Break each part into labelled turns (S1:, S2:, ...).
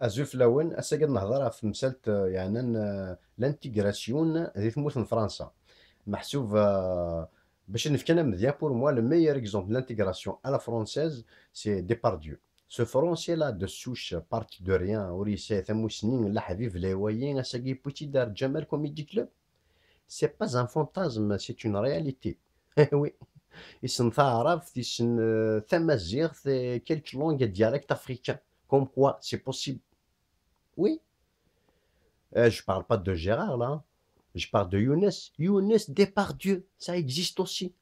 S1: أزوف لون أسا قد نهضر في مسألة يعني لانتيغراسيون ذي تموت من فرنسا محسوب باش نفكي أنا مزيان بور موا لو ميور اكزومبل لانتيغراسيون à la française سي Depardieu. Ce français là de souche parti de rien وريسا ثمو سنين لا حبيب لاوايين أساقي بوتي دار جمال كوميدي كلوب. C'est pas un fantasme, c'est une réalité. Oui. يسن تعرف يسن تمازيغ quelques langues dialectes africains. Comme quoi, c'est possible. Oui. Je parle pas de Gérard là, hein. Je parle de Younes. Younes Depardieu, ça existe aussi.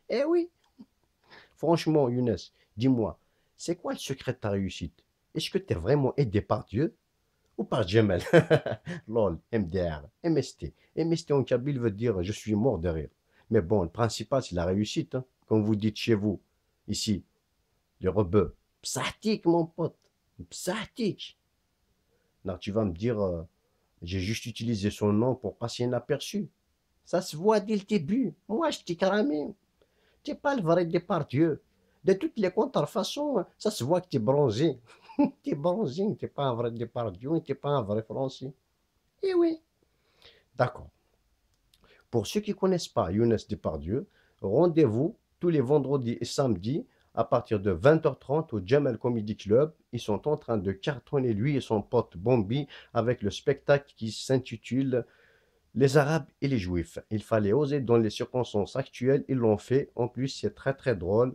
S1: Eh oui. Franchement, Younes, dis-moi, c'est quoi le secret de ta réussite? Est-ce que tu es vraiment aidé par Dieu ou par Jamel? LOL, MDR, MST. MST en kabyle veut dire je suis mort de rire. Mais bon, le principal, c'est la réussite, hein, comme vous dites chez vous, ici, les rebeux. Psahtik, mon pote. Psahtik. Non, tu vas me dire, j'ai juste utilisé son nom pour passer inaperçu. Ça se voit dès le début. Moi, je t'ai cramé. T'es pas le vrai Depardieu. De toutes les contrefaçons, ça se voit que t'es bronzé. T'es bronzé, t'es pas un vrai Depardieu, t'es pas un vrai Français. Eh oui. D'accord. Pour ceux qui ne connaissent pas Younes Depardieu, rendez-vous tous les vendredis et samedis à partir de 20h30 au Jamel Comedy Club. Ils sont en train de cartonner lui et son pote Bombi avec le spectacle qui s'intitule Les Arabes et les Juifs. Il fallait oser dans les circonstances actuelles, ils l'ont fait. En plus, c'est très très drôle.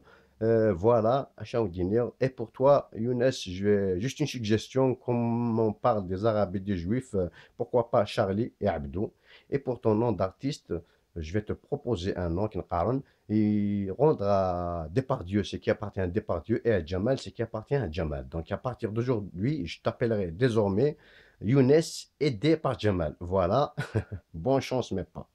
S1: Voilà, achat au dîner. Et pour toi, Younes, je vais juste une suggestion. Comme on parle des Arabes et des Juifs, pourquoi pas Charlie et Abdou. Et pour ton nom d'artiste, je vais te proposer un nom qui et rendre à Depardieu ce qui appartient à Depardieu et à Jamal ce qui appartient à Jamal. Donc à partir d'aujourd'hui, je t'appellerai désormais Younes aidé par Jamal. Voilà. Bonne chance mes potes.